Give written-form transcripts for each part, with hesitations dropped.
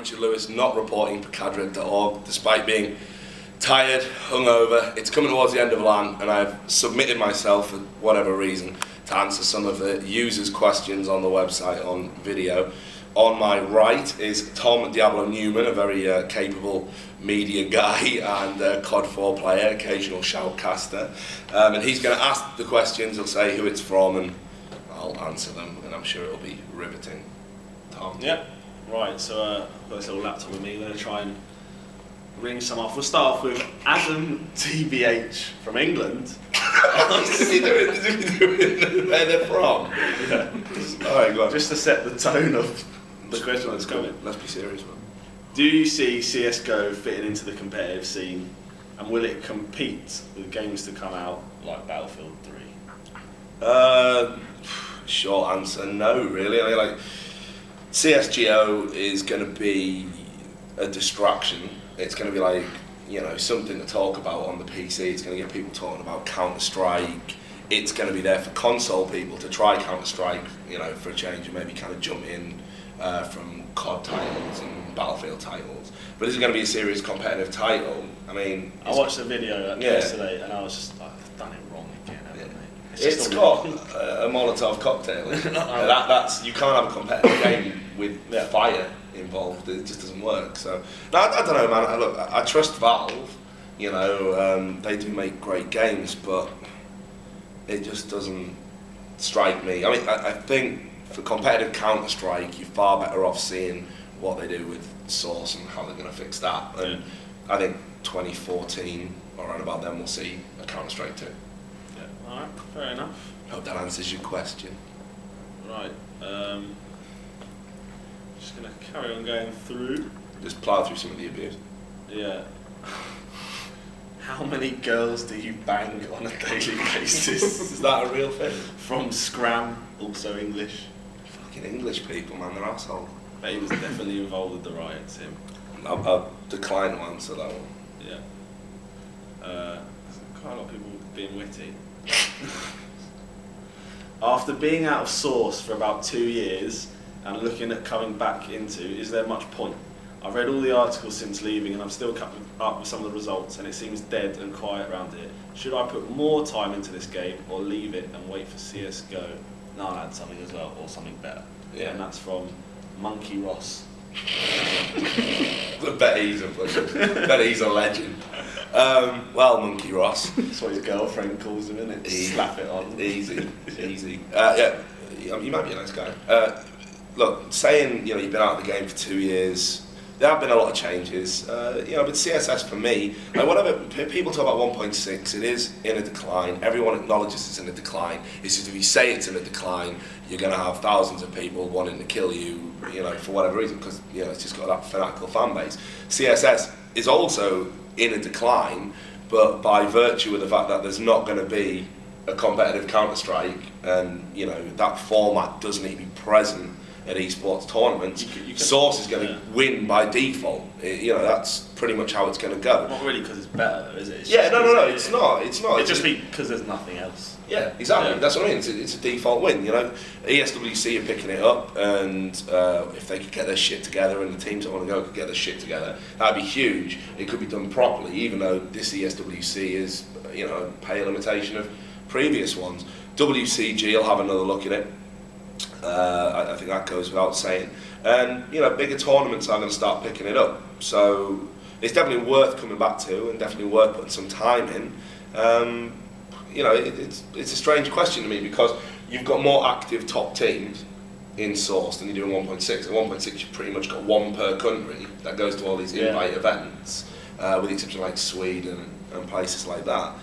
Richard Lewis, not reporting for cadred.org, despite being tired, hungover. It's coming towards the end of LAN, and I've submitted myself, for whatever reason, to answer some of the users' questions on the website on video. On my right is Tom Diablo Newman, a very capable media guy and COD 4 player, occasional shoutcaster. And he's going to ask the questions, he'll say who it's from, and I'll answer them, and I'm sure it'll be riveting. Tom? Yep. Right, so I've got this little laptop with me. We're going to try and ring some off. We'll start off with Adam TBH from England. Is he doing where they're from? Yeah. Alright, go on. Just to set the tone of the question that's coming. Let's be serious, man. Do you see CSGO fitting into the competitive scene, and will it compete with games to come out like Battlefield 3? Short answer, no, really. I mean, like, CSGO is going to be a distraction. It's going to be like, you know, something to talk about on the PC. It's going to get people talking about Counter-Strike. It's going to be there for console people to try Counter-Strike, you know, for a change, and maybe kind of jump in from COD titles and Battlefield titles. But is it going to be a serious competitive title? I mean, I watched a video yesterday, and I was just like, I've done it wrong again, haven't I? It's got a Molotov cocktail. That's you can't have a competitive game with fire involved. It just doesn't work. So no, I don't know, man. Look, I trust Valve. You know, they do make great games, but it just doesn't strike me. I mean, I think for competitive Counter-Strike, you're far better off seeing what they do with Source and how they're going to fix that. And I think 2014 or around about then we'll see a Counter-Strike 2. Alright, fair enough. Hope that answers your question. Right, just going to carry on going through. Just plough through some of the abuse. Yeah. How many girls do you bang on a daily basis? Is that a real thing? From Scram, also English. Fucking English people, man, they're assholes. But he was definitely involved with the riots, him. I'll decline to answer that one. Yeah. There's quite a lot of people being witty. After being out of Source for about 2 years and looking at coming back into, is there much point? I've read all the articles since leaving and I'm still coming up with some of the results and it seems dead and quiet around here. Should I put more time into this game or leave it and wait for CSGO? No, I'll add something as well, or something better. Yeah. And that's from Monkey Ross. I bet he's a legend. Well, Monkey Ross. That's what his girlfriend calls him, isn't it? Slap it on. Easy. Yeah, you might be a nice guy. Look, saying you've been out of the game for 2 years, there have been a lot of changes. But CSS for me, like whatever people talk about 1.6, it is in a decline. Everyone acknowledges it's in a decline. It's just if you say it's in a decline, you're going to have thousands of people wanting to kill you, for whatever reason, because it's just got that fanatical fan base. CSS is also in a decline, but by virtue of the fact that there's not going to be a competitive Counter-Strike, and that format doesn't need to be present at esports tournaments, Source is going to win by default. That's pretty much how it's going to go. Not really because it's better, though, is it? No, it's not. It's just because there's nothing else. Yeah, exactly. Yeah. That's what I mean. It's a default win. ESWC are picking it up, and if they could get their shit together, and the teams that want to go could get their shit together, that'd be huge. It could be done properly, even though this ESWC is, a pale imitation of previous ones. WCG will have another look at it. I think that goes without saying. And bigger tournaments are going to start picking it up. So it's definitely worth coming back to, and definitely worth putting some time in. It's a strange question to me because you've got more active top teams in Source than you do in 1.6. In 1.6 you've pretty much got one per country that goes to all these invite events, with the exception of like Sweden and places like that.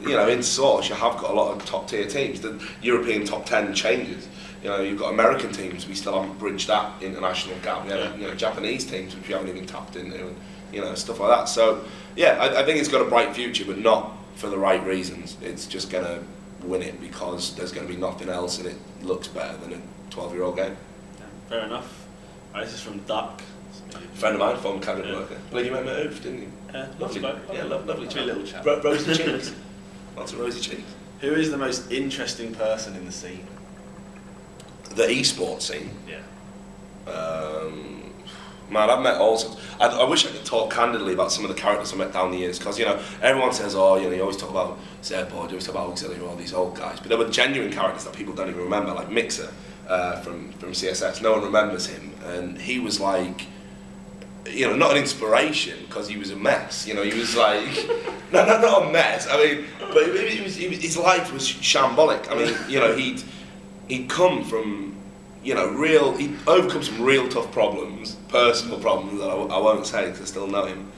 In Source you have got a lot of top tier teams. The European top 10 changes. You've got American teams, we still haven't bridged that international gap. We have Japanese teams which we haven't even tapped into, and stuff like that. So I think it's got a bright future, but not for the right reasons. It's just going to win it because there's going to be nothing else and it looks better than a 12-year-old game. Yeah, fair enough. This is from Duck. Friend of mine, former cabinet worker. I believe you met me at Oof, didn't you? Lovely. Lovely chat. Little chat. Rosy cheeks. Lots of rosy cheeks. Who is the most interesting person in the scene? The esports scene? Yeah. Man, I've met all sorts. I wish I could talk candidly about some of the characters I met down the years, because, you know, everyone says, oh, you know, you always talk about Zebbo, you always talk about Auxiliary, all these old guys, but there were genuine characters that people don't even remember, like Mixer from CSS. No one remembers him, and he was like, you know, not an inspiration, because he was a mess. You know, he was like, no, not a mess. I mean, but his life was shambolic. I mean, you know, he'd come from, you know, he'd overcome some real tough problems, personal problems that I won't say because I still know him,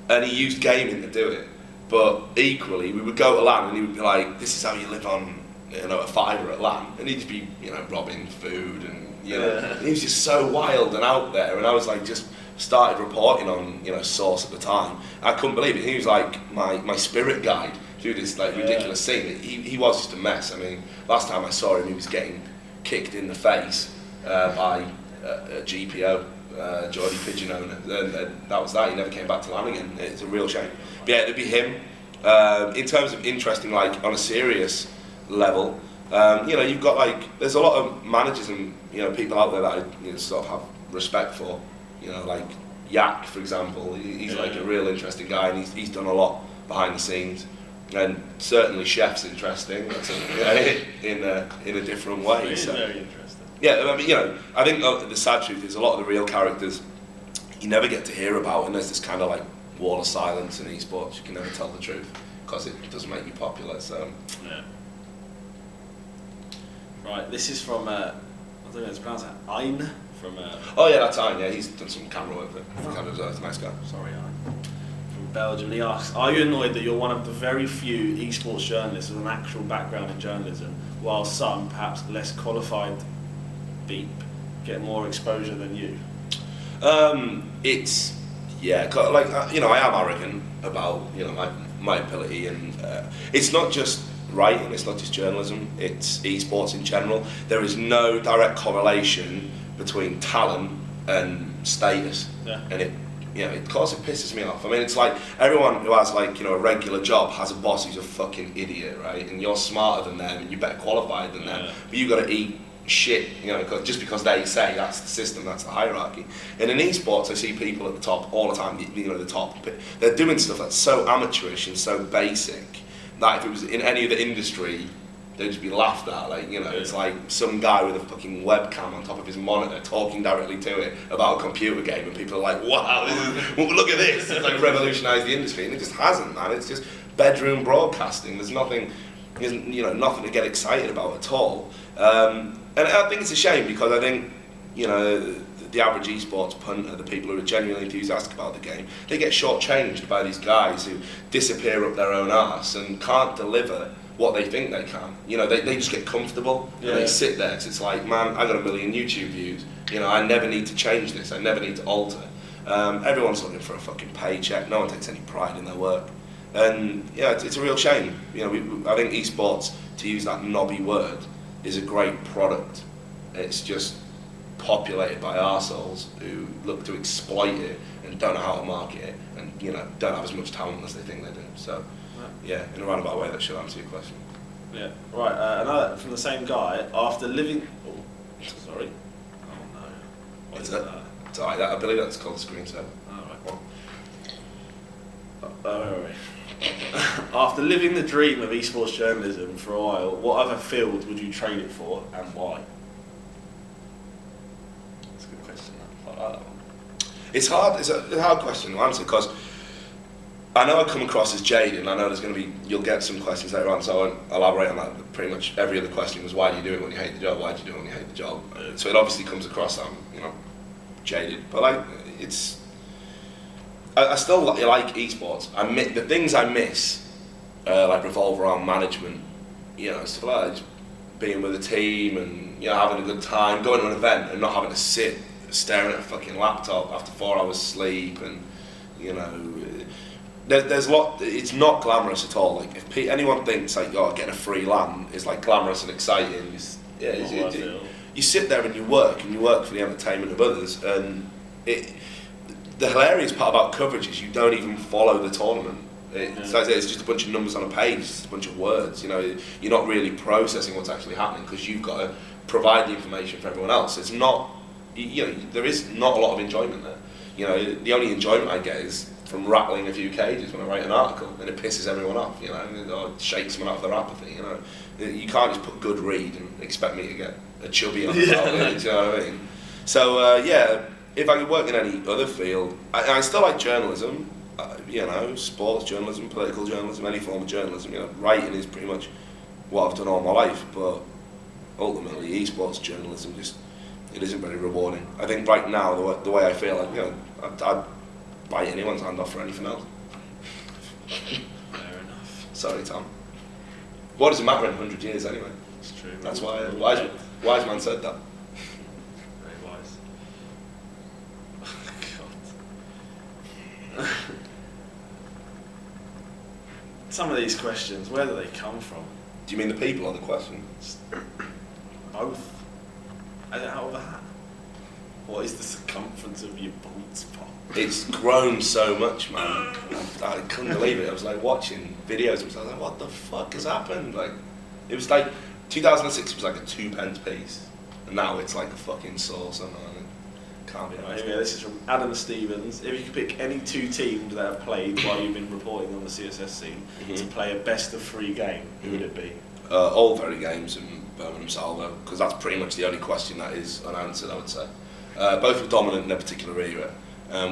and he used gaming to do it. But equally, we would go to LAN and he would be like, "This is how you live on, you know, a fiver at LAN," and he'd just be, you know, robbing food and, you know, and he was just so wild and out there. And I was like, just started reporting on, you know, Source at the time. I couldn't believe it. He was like my spirit guide through this like ridiculous scene. He was just a mess. I mean, last time I saw him, he was getting kicked in the face by a GPO, Geordie Pigeon owner, and that was that. He never came back to LAN again. It's a real shame. But yeah, it'd be him. In terms of interesting, like on a serious level, you know, you've got like, there's a lot of managers and, you know, people out there that I, you know, sort of have respect for. You know, like Yak, for example. He's like a real interesting guy, and he's done a lot behind the scenes. And certainly Chef's interesting, that's in a different way. It's so. very interesting. Yeah, I mean, you know, I think the sad truth is a lot of the real characters you never get to hear about, and there's this kind of like wall of silence in esports. You can never tell the truth because it doesn't make you popular. So yeah. Right, this is from I don't know how to pronounce that. Ein from. Oh yeah, that's Ian. Yeah, he's done some camera work for Canada's Earth. Nice guy. Sorry, Ein. Belgium. He asks, are you annoyed that you're one of the very few esports journalists with an actual background in journalism, while some, perhaps less qualified beep, get more exposure than you? It's, yeah, like, you know, I am arrogant about, you know, my ability, and it's not just writing, it's not just journalism, it's esports in general. There is no direct correlation between talent and status, and it, you know, it pisses me off. I mean, it's like everyone who has, like, you know, a regular job has a boss who's a fucking idiot, right? And you're smarter than them and you're better qualified than them, but you got to eat shit, you know, just because they say that's the system, that's the hierarchy. And in esports, I see people at the top all the time, you know, the top, they're doing stuff that's so amateurish and so basic that if it was in any other industry, they'd just be laughed at. Like, you know, it's like some guy with a fucking webcam on top of his monitor talking directly to it about a computer game, and people are like, wow, look at this, it's like revolutionised the industry, and it just hasn't, man. It's just bedroom broadcasting. There's nothing, you know, nothing to get excited about at all. And I think it's a shame, because I think, you know, the average esports punter, the people who are genuinely enthusiastic about the game, they get shortchanged by these guys who disappear up their own arse and can't deliver what they think they can. You know, they just get comfortable and they sit there, because it's like, man, I got 1 million YouTube views, you know, I never need to change this, I never need to alter. Everyone's looking for a fucking paycheck, no one takes any pride in their work. And yeah, it's a real shame. You know, I think esports, to use that knobby word, is a great product. It's just populated by arseholes who look to exploit it and don't know how to market it, and, you know, don't have as much talent as they think they do. So yeah, in a roundabout way, that should answer your question. Yeah. Right. Another from the same guy. After living. Oh, sorry. Oh no. What is that? It's alright. I believe that's called screensaver. Right. After living the dream of esports journalism for a while, what other field would you trade it for, and why? That's a good question. I like that one. It's hard. It's a hard question to answer, because I know I come across as jaded, and I know there's going to be, you'll get some questions later on, so I won't elaborate on that. Pretty much every other question was, why do you do it when you hate the job? Why do you do it when you hate the job? So it obviously comes across that I'm, you know, jaded. But like, I still like esports. The things I miss, like, revolve around management, you know, stuff like that. Just being with a team and, you know, having a good time, going to an event and not having to sit staring at a fucking laptop after 4 hours sleep, and, you know, there's a lot. It's not glamorous at all. Like, if anyone thinks like, oh, getting a free LAN is like glamorous and exciting, you sit there and you work for the entertainment of others, and the hilarious part about coverage is you don't even follow the tournament. It's just a bunch of numbers on a page, it's just a bunch of words. You know, you're not really processing what's actually happening, because you've got to provide the information for everyone else. It's not there is not a lot of enjoyment there. You know, the only enjoyment I get is from rattling a few cages when I write an article, and it pisses everyone off, you know, or it shakes someone off their apathy, you know. You can't just put good read and expect me to get a chubby on the top, do you know what I mean? So, if I could work in any other field, I still like journalism, you know, sports journalism, political journalism, any form of journalism, you know, writing is pretty much what I've done all my life, but ultimately esports journalism it isn't very rewarding. I think right now, the way I feel, like, you know, I'd bite anyone's hand off for anything else. Fair enough. Sorry, Tom. What does it matter in 100 years anyway? It's true. That's why wise man said that. Very wise. God. Some of these questions, where do they come from? Do you mean the people or the questions? Both. Out of a hat. What is the circumference of your bald spot? It's grown so much, man. I couldn't believe it. I was like watching videos. I was like, what the fuck has happened? Like, it was like 2006 was like a 2 pence piece, and now it's like a fucking saucer, man. It can't be right. Anyway, this is from Adam Stevens. If you could pick any 2 teams that have played while you've been reporting on the CSS scene to play a best of 3 game, who would it be? All very games and Birmingham Salvo, because that's pretty much the only question that is unanswered, I would say. Both were dominant in a particular era.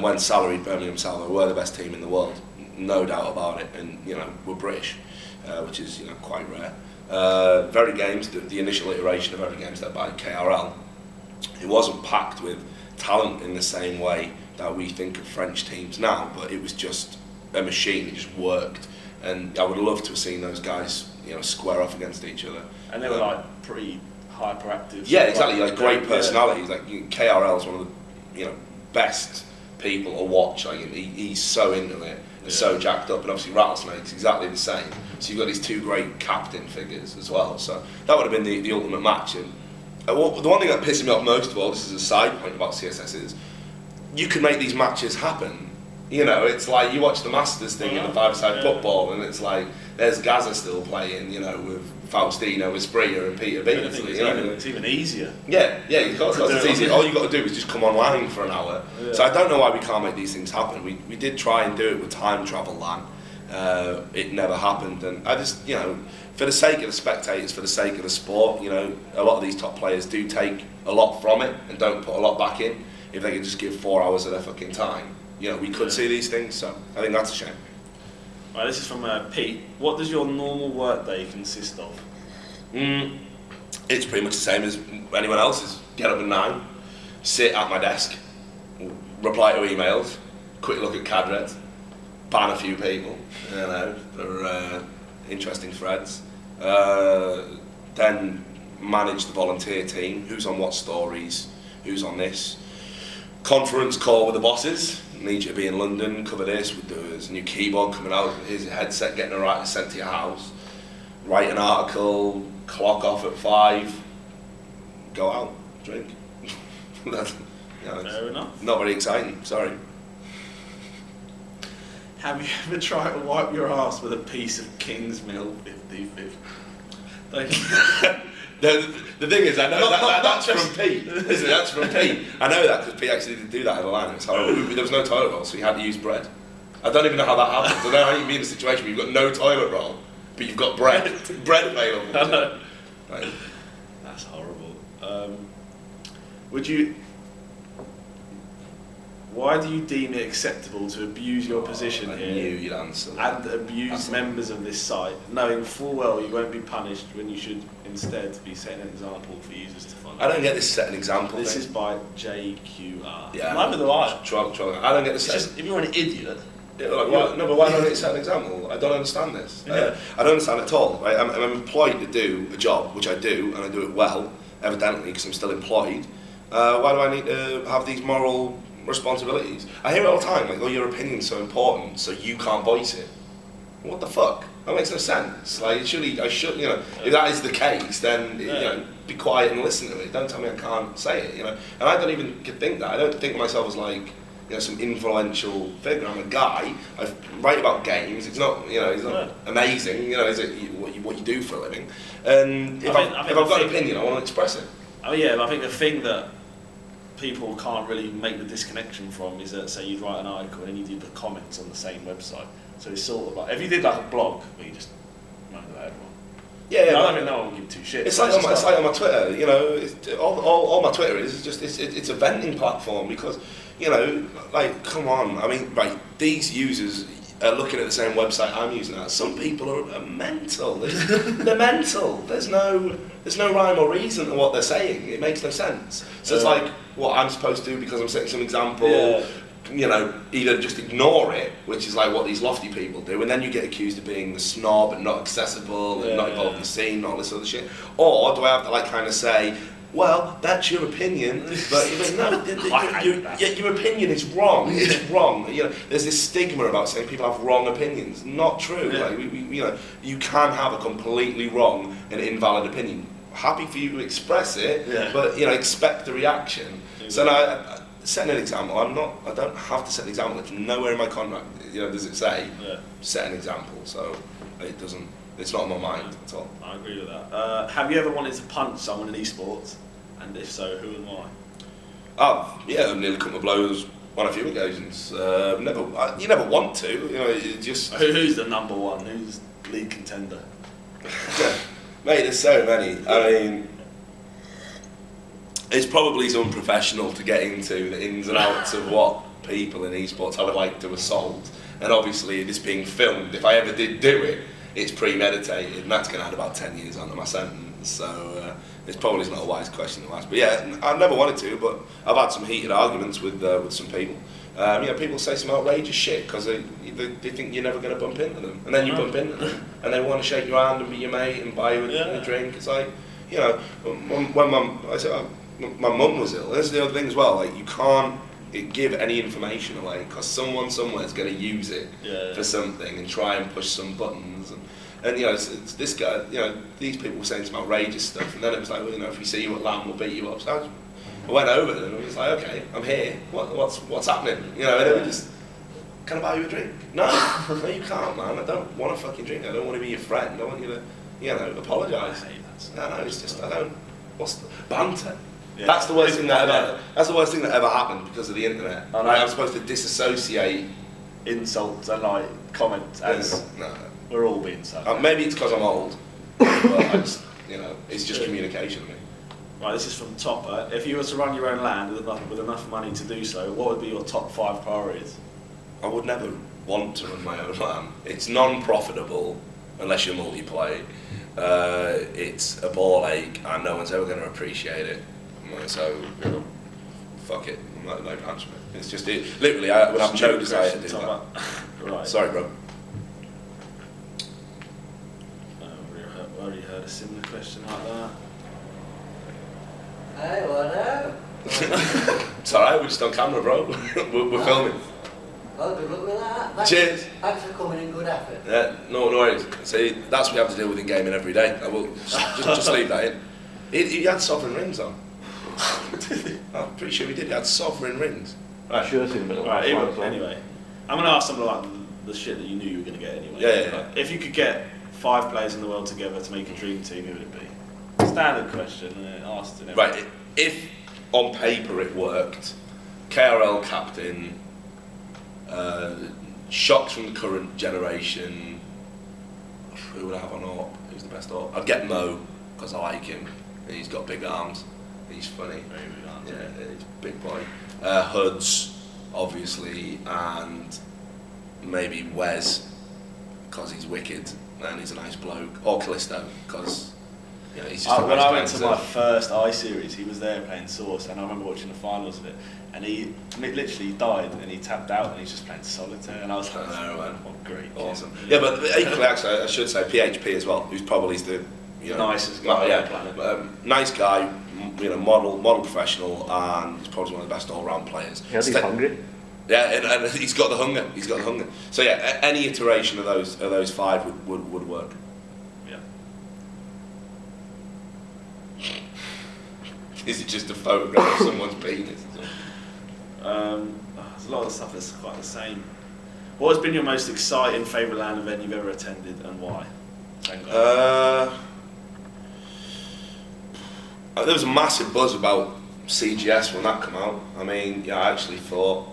When salaried, Birmingham Salvo were the best team in the world, no doubt about it, and you know, we're British, which is, you know, quite rare. Very Games, the initial iteration of Very Games led by KRL, it wasn't packed with talent in the same way that we think of French teams now, but it was just a machine. It just worked, and I would love to have seen those guys, you know, square off against each other. And they were like pretty hyperactive. Yeah, exactly. Like great personalities. Like KRL is one of the, you know, best people to watch. Like he's so into it and so jacked up, and obviously Rattlesnake's exactly the same. So you've got these 2 great captain figures as well. So that would have been the ultimate match. And the one thing that pisses me off most of all, this is a side point about CSS, is you can make these matches happen. You know, it's like you watch the Masters thing in the 5-a-side football, and it's like there's Gaza still playing, you know, with Faustino, Espria, and Peter Beardsley. It's even easier. Yeah, of course it's easy. All you've got to do is just come online for an hour. Yeah. So I don't know why we can't make these things happen. We did try and do it with time travel LAN. It never happened, and I just, you know, for the sake of the spectators, for the sake of the sport, you know, a lot of these top players do take a lot from it and don't put a lot back in. If they could just give 4 hours of their fucking time, you know, we could see these things. So I think that's a shame. Right, this is from Pete. What does your normal workday consist of? It's pretty much the same as anyone else's. Get up at 9, sit at my desk, reply to emails, quick look at CAD-Red, ban a few people, you know, for interesting threads. Then manage the volunteer team, who's on what stories, who's on this. Conference call with the bosses. Need you to be in London, cover this, there's a new keyboard coming out, here's your headset getting sent to your house. Write an article, clock off at 5, go out, drink. That's, you know, fair enough. Not very exciting, sorry. Have you ever tried to wipe your ass with a piece of Kingsmill 50/50? The thing is, I know that's from Pete. Isn't it? That's from Pete. I know that because Pete actually did do that in the line. It's horrible. There was no toilet roll, so he had to use bread. I don't even know how that happens. I don't know how you can be in a situation where you've got no toilet roll, but you've got bread available. Right. That's horrible. Would you? Why do you deem it acceptable to abuse your position I here knew you'd answer and abuse members of this site, knowing full well you won't be punished when you should instead be setting an example for users to follow? I don't get this set an example. This is by JQR. Yeah, neither do I. I don't get this set. Just, if you're an idiot. Yeah, no, but why don't it set an example? I don't understand this. Yeah. I don't understand it at all. Right? I'm employed to do a job, which I do, and I do it well, evidently, because I'm still employed. Why do I need to have these moral responsibilities? I hear it all the time, like, oh, your opinion's so important, so you can't voice it. What the fuck? That makes no sense. Like, surely I should, you know, if that is the case, then, you know, be quiet and listen to it. Don't tell me I can't say it, you know. And I don't even think that. I don't think of myself as, like, you know, some influential figure. I'm a guy. I write about games. It's not, you know, it's not amazing. You know, is it what you do for a living? And if I've got an opinion, I want to express it. Oh yeah, but I think the thing that people can't really make the disconnection from is that, say, you'd write an article and then you do the comments on the same website. So it's sort of like, if you did like a blog where you just moaned about everyone. Yeah, I don't think no one would give two shits. It's like on my Twitter, you know, all my Twitter is just, it's a venting platform because, you know, like, come on, I mean, right, these users are looking at the same website I'm using now. Some people are mental. They're mental. There's no rhyme or reason to what they're saying. It makes no sense. So it's like what I'm supposed to do because I'm setting some example. Yeah. You know, either just ignore it, which is like what these lofty people do, and then you get accused of being the snob and not accessible and not involved in the scene, and all this other shit. Or do I have to like kind of say, well, that's your opinion, but no, your opinion is wrong. It's wrong. You know, there's this stigma about saying people have wrong opinions. Not true. Yeah. Like, you know, you can have a completely wrong and invalid opinion. Happy for you to express it, but you know, expect the reaction. So now, setting an example. I don't have to set an example. It's nowhere in my contract. You know, does it say set an example? So it doesn't. It's not on my mind at all. I agree with that. Have you ever wanted to punch someone in esports? And if so, who and why? I've nearly come to blows on a few occasions. You never want to. You know, it just. Who's the number one? Who's league contender? Mate, there's so many. I mean, it's probably unprofessional to get into the ins and outs of what people in esports I would like to assault. And obviously, this being filmed, if I ever did do it, it's premeditated, and that's going to add about 10 years onto my sentence. So it's probably not a wise question to ask. But yeah, I've never wanted to, but I've had some heated arguments with some people. You know, people say some outrageous shit because they think you're never going to bump into them, and then you bump into them, and they want to shake your hand and be your mate and buy you a drink. It's like, you know, when my mum was ill. This is the other thing as well. Like, you can't give any information away because someone somewhere is going to use it for something and try and push some buttons. And you know, it's this guy. You know, these people were saying some outrageous stuff, and then it was like, well, you know, if we see you at LAN, we'll beat you up. So I went over there and I was like, okay, I'm here. What's happening? You know, and they were just, can I buy you a drink? No, no, you can't, man. I don't want a fucking drink. I don't want to be your friend. I want you to, you know, apologise. No, it's just I don't. What's the banter? Yeah. That's the worst thing that ever happened because of the internet. I'm supposed to disassociate insults and like comments as we're all being so. Maybe it's because I'm old, but I just, you know, it's just communication. Right, this is from Topper. If you were to run your own land with enough money to do so, what would be your top 5 priorities? I would never want to run my own land. It's non-profitable unless you're multiplayer. It's a ball ache and no one's ever going to appreciate it. So, fuck it. No plans for it. It's just literally, I would have no desire to do that. Right. Sorry, bro. I've already heard a similar question like that. Hey, what up? It's alright, we're just on camera, bro. we're filming. Oh, good luck with that. Cheers. Thanks for coming in, good effort. Yeah, no worries. See, that's what you have to deal with in gaming every day. I will just leave that in. He had sovereign rings on. I'm pretty sure he did. He had sovereign rings. Right. Sure, right. Anyway, I'm going to ask something like the shit that you knew you were going to get anyway. Yeah. If you could get 5 players in the world together to make a dream team, who would it be? Standard question, asked in every. Right. If on paper it worked, KRL captain, shocks from the current generation. Who would I have on AWP? Who's the best AWP? I'd get Mo because I like him. He's got big arms. He's funny. Very big arms. Yeah, he's a big boy. Hoods, obviously, and maybe Wes because he's wicked and he's a nice bloke. Or Callisto because he's just. When I went to my first i43, he was there playing Source, and I remember watching the finals of it. And he literally died, and he tapped out, and he's just playing solitaire. And I was like, "Oh, man, what great, awesome!" Yeah, but equally, actually, I should say PHP as well, who's probably the nicest guy on the planet. Nice guy, model professional, and he's probably one of the best all-round players. Yeah, he's hungry. Yeah, and he's got the hunger. He's got the hunger. So yeah, any iteration of those 5 would work. Yeah. Is it just a photograph of someone's penis? There's a lot of stuff that's quite the same. What has been your most exciting favourite LAN event you've ever attended, and why? There was a massive buzz about CGS when that came out, I mean, yeah, I actually thought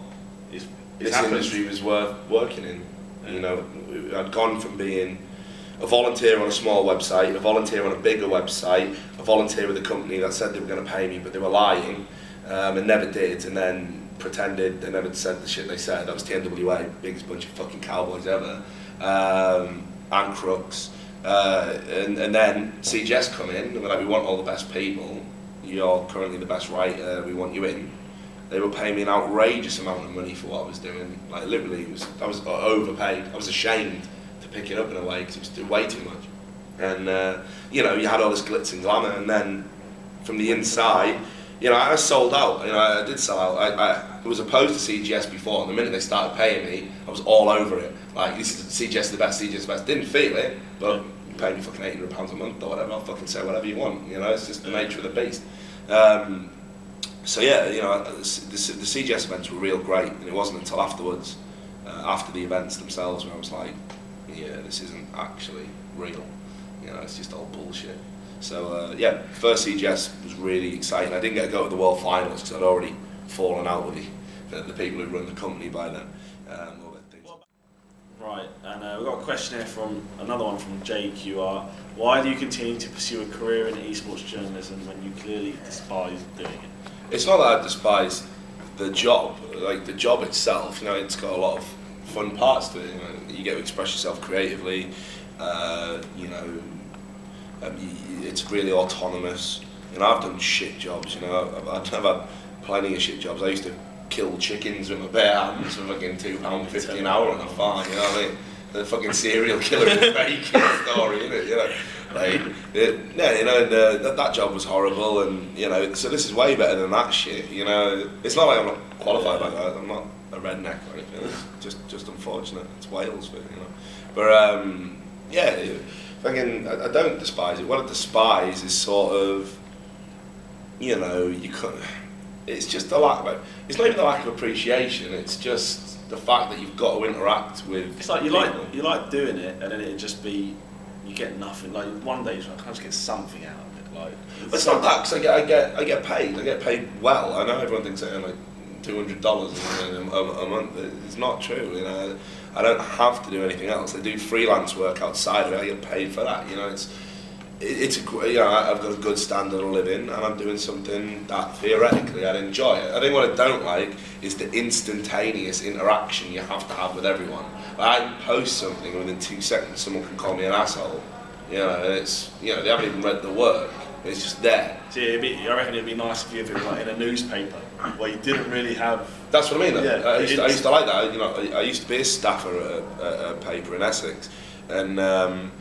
this industry was worth working in. Yeah. You know, I'd gone from being a volunteer on a small website, a volunteer on a bigger website, a volunteer with a company that said they were going to pay me, but they were lying, and never did, and then pretended they never said the shit they said. That was the NWA, biggest bunch of fucking cowboys ever, and crooks. And then CGS come in, and were like, we want all the best people, you're currently the best writer, we want you in. They were paying me an outrageous amount of money for what I was doing. Like literally, I was overpaid. I was ashamed to pick it up in a way because it was doing way too much. And you know, you had all this glitz and glamour, and then from the inside, you know, I sold out. You know, I did sell out. I was opposed to CGS before, and the minute they started paying me, I was all over it. Like, this is CGS is the best, CGS is the best. Didn't feel it, but you pay me fucking £800 a month or whatever. I'll fucking say whatever you want. You know, it's just the nature of the beast. So yeah, you know, the CGS events were real great, and it wasn't until afterwards, after the events themselves, where I was like, yeah, this isn't actually real. You know, it's just all bullshit. So yeah, first CGS was really exciting. I didn't get to go to the World Finals because I'd already fallen out with the people who run the company by then. Right, and we've got a question here from another one from JQR. Why do you continue to pursue a career in esports journalism when you clearly despise doing it? It's not that I despise the job, like the job itself. You know, it's got a lot of fun parts to it. You know, you get to express yourself creatively. You know, it's really autonomous. You know, I've done shit jobs. You know, I've had plenty of shit jobs. I used to kill chickens with my bare hands for fucking £2.50 an hour on a farm. You know what I mean? The fucking serial killer bacon story, isn't it? You know, like, yeah, you know, that job was horrible, and you know, so this is way better than that shit. You know, it's not like I'm not qualified by that. I'm not a redneck or anything. It's just unfortunate. It's Wales, but you know. But yeah, fucking, I don't despise it. What I despise is sort of, you know, you couldn't. It's just the lack of. It's not even the lack of appreciation. It's just the fact that you've got to interact with. It's like you like doing it, and then it'd just be you get nothing. Like one day, I can't just get something out of it. Like it's not that, because I get paid. I get paid well. I know everyone thinks I earn like $200 a month. It's not true. You know, I don't have to do anything else. I do freelance work outside of it. I get paid for that. You know, it's you know, I've got a good standard of living, and I'm doing something that theoretically I'd enjoy. I think what I don't like is the instantaneous interaction you have to have with everyone. Like, I can post something, and within 2 seconds someone can call me an asshole. You know, and it's, you know, they haven't even read the work. It's just there. See, I reckon it'd be nice if you were like in a newspaper where you didn't really have. That's what I mean. Yeah, I used to like that. You know, I used to be a staffer at a paper in Essex, and.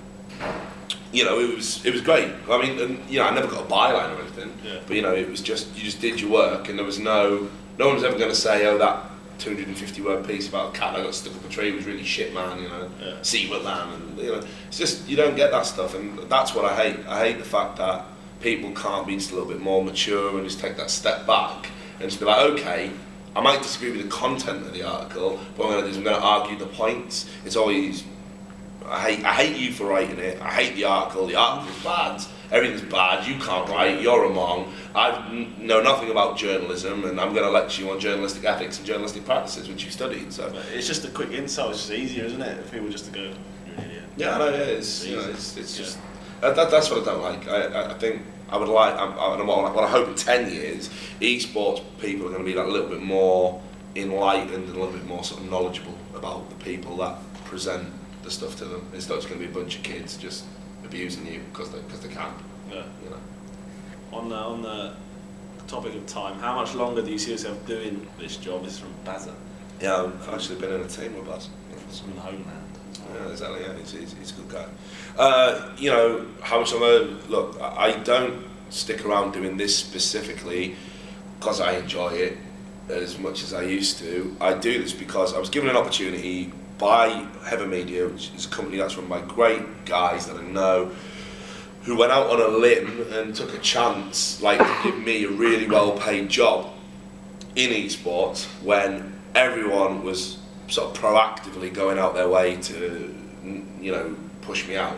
You know, it was great. I mean, and, you know, I never got a byline or anything, but you know, it was just, you just did your work, and there was no one's ever going to say, oh, that 250-word piece about a cat that got stuck up a tree was really shit, man. You know, see what man, and you know, it's just, you don't get that stuff, and that's what I hate. I hate the fact that people can't be just a little bit more mature and just take that step back and just be like, okay, I might disagree with the content of the article, but what I'm going to do is I'm going to argue the points. It's always, I hate you for writing it. I hate the article's bad. Everything's bad. You can't write. You're a mong. I know nothing about journalism, and I'm going to lecture you on journalistic ethics and journalistic practices, which you studied. So it's just a quick insult. It's just easier, isn't it? For people just to go, you're an idiot. Yeah, I know. Yeah, it's you know, it's just that's what I don't like. I think I would like. What I hope in 10 years, esports people are going to be like a little bit more enlightened and a little bit more sort of knowledgeable about the people that present the stuff to them. It's not just going to be a bunch of kids just abusing you because they can. Yeah. You know. On the topic of time, how much longer do you see yourself doing this job? This is from Bazza. Yeah, I've actually been in a team with Baz. From the homeland. Yeah, exactly. Yeah, he's a good guy. You know, how much look, I don't stick around doing this specifically because I enjoy it as much as I used to. I do this because I was given an opportunity by Heaven Media, which is a company that's run by great guys that I know, who went out on a limb and took a chance, like, to give me a really well-paid job in esports when everyone was sort of proactively going out their way to, you know, push me out.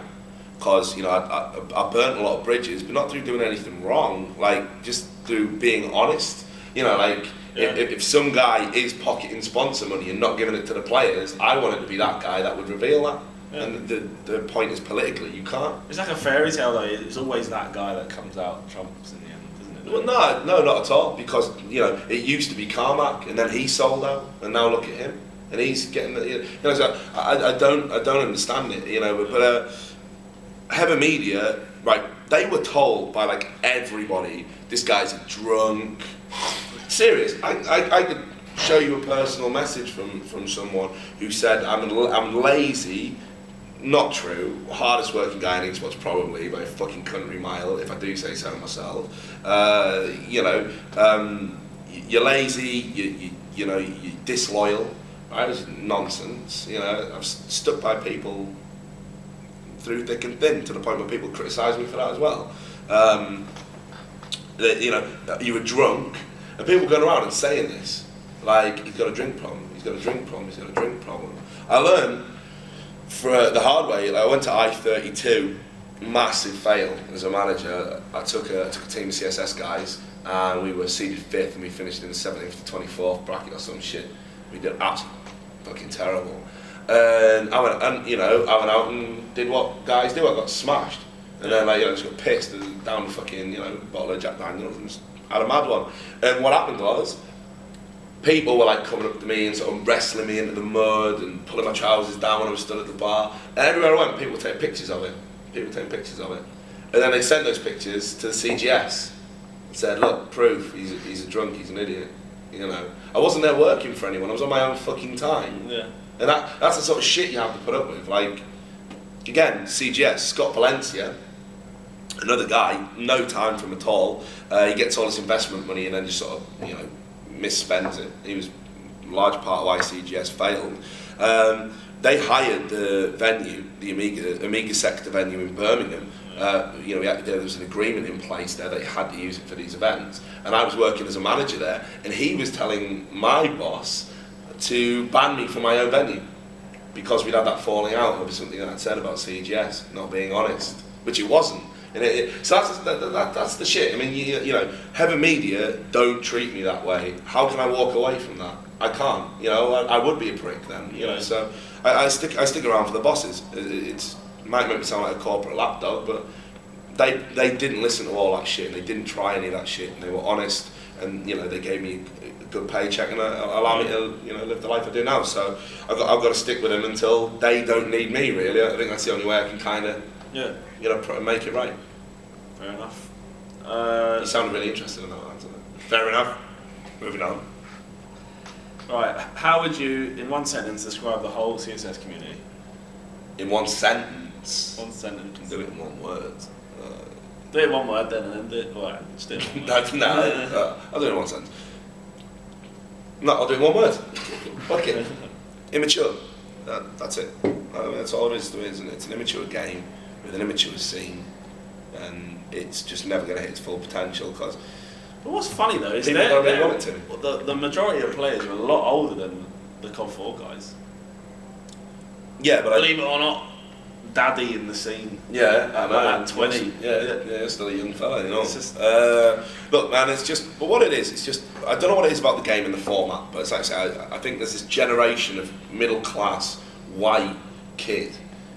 Because, you know, I burnt a lot of bridges, but not through doing anything wrong. Like, just through being honest. You know, like Yeah. if some guy is pocketing sponsor money and not giving it to the players, I wanted to be that guy that would reveal that. Yeah. And the point is, politically, you can't. It's like a fairy tale though. It's always that guy that comes out trumps in the end, isn't it? Well, no, not at all. Because it used to be Carmack, and then he sold out, and now look at him, and he's getting the. So I don't understand it. But Heather Media, right? They were told by like everybody, this guy's a drunk. Serious. I could show you a personal message from someone who said I'm lazy. Not true. Hardest working guy in Esports probably by a fucking country mile, if I do say so myself. You're lazy. You're disloyal. Right? It's nonsense. I've stuck by people through thick and thin to the point where people criticise me for that as well. You were drunk, and people going around and saying this, like he's got a drink problem. He's got a drink problem. He's got a drink problem. I learned. For the hard way, I went to i43, massive fail as a manager. I took a team of CSS guys, and we were seeded 5th, and we finished in the 17th to 24th bracket or some shit. We did absolutely fucking terrible. And I went out and did what guys do. I got smashed, and then just got pissed and down the fucking bottle of Jack Daniels and just had a mad one. And what happened was, people were like coming up to me and sort of wrestling me into the mud and pulling my trousers down when I was stood at the bar. And everywhere I went, people would take pictures of it. And then they sent those pictures to the CGS and said, look, proof, he's a drunk, he's an idiot. I wasn't there working for anyone, I was on my own fucking time. Yeah. And that's the sort of shit you have to put up with. Like, again, CGS, Scott Valencia, another guy, no time for him at all. He gets all this investment money and then just sort of, misspends it. He was a large part of why CGS failed. They hired the venue, the Amiga sector venue in Birmingham. There was an agreement in place there that they had to use it for these events. And I was working as a manager there, and he was telling my boss to ban me from my own venue because we'd had that falling out over something that I'd said about CGS not being honest, which it wasn't. And so that's the shit. I mean, Heather Media don't treat me that way. How can I walk away from that? I can't. I would be a prick then. So I stick around for the bosses. It might make me sound like a corporate lapdog, but they didn't listen to all that shit. And they didn't try any of that shit. And they were honest. And they gave me a good paycheck and allow me to live the life I do now. So I've got to stick with them until they don't need me. Really, I think that's the only way I can kind of. Yeah. Make it right. Fair enough. You sounded really interested in that answer. Fair enough. Moving on. Right. How would you, in one sentence, describe the whole CSS community? In one sentence. One sentence. Do it in one word. Do it in one word then, and then do it. Alright, just do it in one word. I'll do it in one sentence. No, I'll do it in one word. Fuck it. Immature. That's it. That's all it is to it, isn't it? It's an immature game with an immature scene, and it's just never going to hit its full potential because. But what's funny though is people don't really want it to. The majority of players are a lot older than the COD 4 guys. Yeah, but believe it or not, Daddy in the scene. Yeah, I know. At 20. Yeah, still a young fella, It's just, look, man, it's just. But what it is, it's just. I don't know what it is about the game and the format, but it's like I say, I think there's this generation of middle class white kid,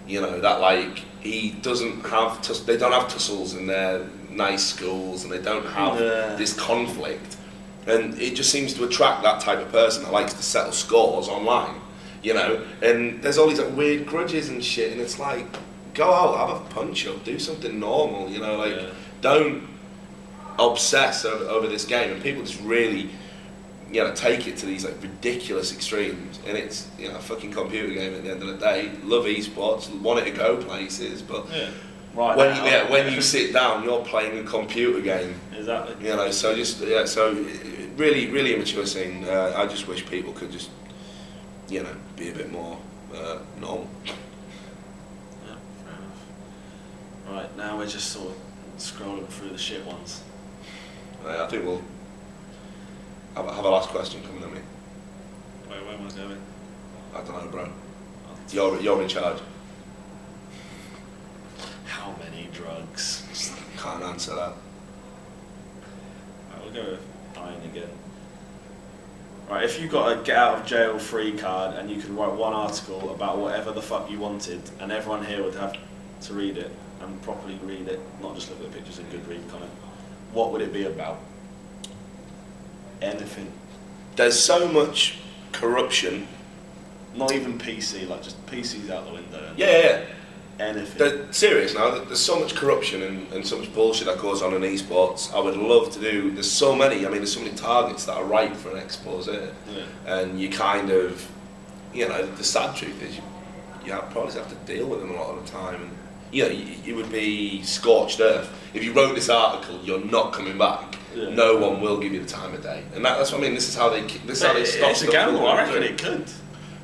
that like he doesn't have. They don't have tussles in their nice schools, and they don't have this conflict, and it just seems to attract that type of person that likes to settle scores online. And there's all these like weird grudges and shit, and it's like, go out, have a punch up, do something normal, don't obsess over this game. And people just really, take it to these like ridiculous extremes, and it's a fucking computer game at the end of the day. Love esports, want it to go places, but when you sit down, you're playing a computer game. Exactly. So really, really immature scene. I just wish people could just. Be a bit more normal. Yeah, fair enough. Right, now we're just sort of scrolling through the shit ones. I think we'll have a last question coming at me. Where am I going? I don't know, bro. You're in charge. How many drugs? Can't answer that. go with Iron again. Right, if you got a get out of jail free card and you could write one article about whatever the fuck you wanted, and everyone here would have to read it and properly read it, not just look at the pictures and good read comment, what would it be about? Anything. There's so much corruption. Not even PC, like just PC's out the window. Yeah. Anything. They're serious now. There's so much corruption and so much bullshit that goes on in esports. I would love to do. There's so many. I mean, there's so many targets that are ripe for an expose, and you kind of, the sad truth is you probably have to deal with them a lot of the time. And you would be scorched earth if you wrote this article. You're not coming back. Yeah. No one will give you the time of day, and that's what I mean. This is how they stop. It's a gamble. I reckon it could.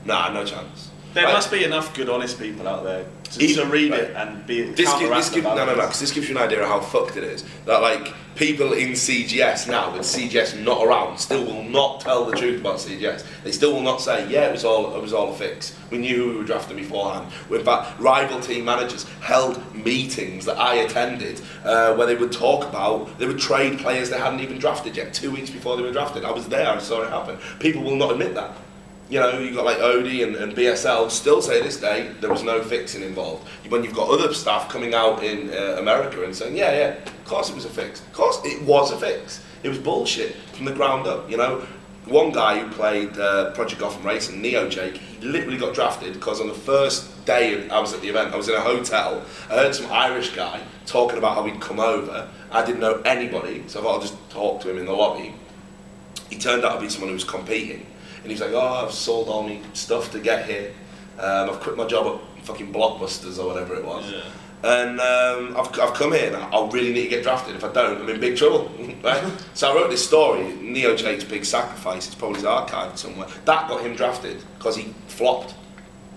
Nah, no chance. There must be enough good, honest people out there to read it and be because this gives you an idea of how fucked it is. That like people in CGS now, with CGS not around, still will not tell the truth about CGS. They still will not say, yeah, it was all a fix. We knew who we were drafting beforehand. In fact, rival team managers held meetings that I attended where they would they would trade players they hadn't even drafted yet 2 weeks before they were drafted. I was there, I saw it happen. People will not admit that. You've got like Odie and BSL still say this day there was no fixing involved. When you've got other staff coming out in America and saying, yeah, of course it was a fix. Of course it was a fix. It was bullshit from the ground up, One guy who played Project Gotham Racing, Neo Jake, he literally got drafted because on the first day I was at the event, I was in a hotel, I heard some Irish guy talking about how he'd come over. I didn't know anybody, so I thought I'll just talk to him in the lobby. He turned out to be someone who was competing. And he's like, I've sold all my stuff to get here. I've quit my job at fucking Blockbusters or whatever it was. Yeah. And I've come here and I really need to get drafted. If I don't, I'm in big trouble. Right? So I wrote this story, Neo Jake's Big Sacrifice. It's probably archived somewhere. That got him drafted because he flopped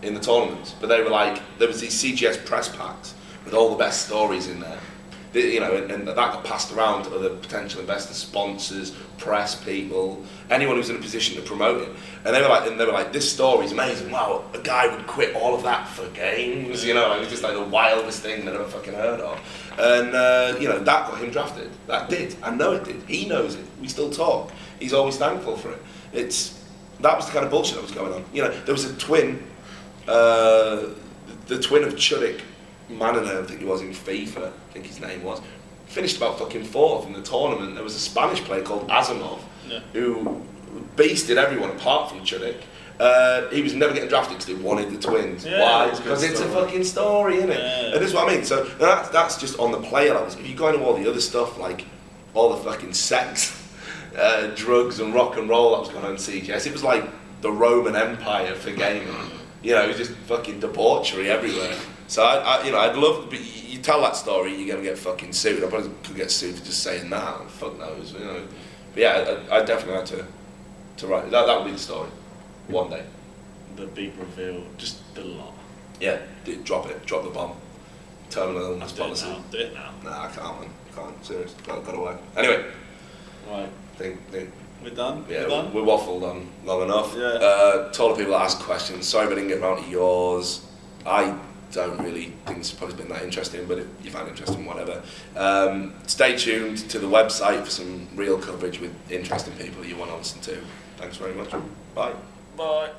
in the tournaments. But they were like, there was these CGS press packs with all the best stories in there. And that got passed around to other potential investors, sponsors, press people, anyone who's in a position to promote it. And they were like, this story's amazing. Wow, a guy would quit all of that for games. It was just like the wildest thing that I've ever fucking heard of. And that got him drafted. That did. I know it did. He knows it. We still talk. He's always thankful for it. That was the kind of bullshit that was going on. There was a twin, the twin of Chudik Manana, I think he was in FIFA, I think his name was, finished about fucking fourth in the tournament. There was a Spanish player called Azamov who beasted everyone apart from Chudik. He was never getting drafted because they wanted the twins. Yeah, why? Because it's a fucking story, isn't it? Yeah. And this is what I mean. So that's just on the player levels. If you go into all the other stuff, like all the fucking sex, drugs and rock and roll that was going on in CGS, it was like the Roman Empire for gaming. It was just fucking debauchery everywhere. So I'd love, but you tell that story, you're gonna get fucking sued. I probably could get sued for just saying that. Fuck knows, But yeah, I definitely had to write. That would be the story, one day. The big reveal, just the lot. Yeah, drop the bomb. Terminal illness policy. Do it now. Nah, I can't, man. Can't. Serious. Got to work. Anyway. Right. Think. We're done? Yeah, we're done? We waffled on long enough. Yeah. Told the people to ask questions. Sorry if I didn't get round to yours. I don't really think it's probably been that interesting, but if you find it interesting, whatever. Stay tuned to the website for some real coverage with interesting people you want to listen to. Thanks very much. Bye. Bye.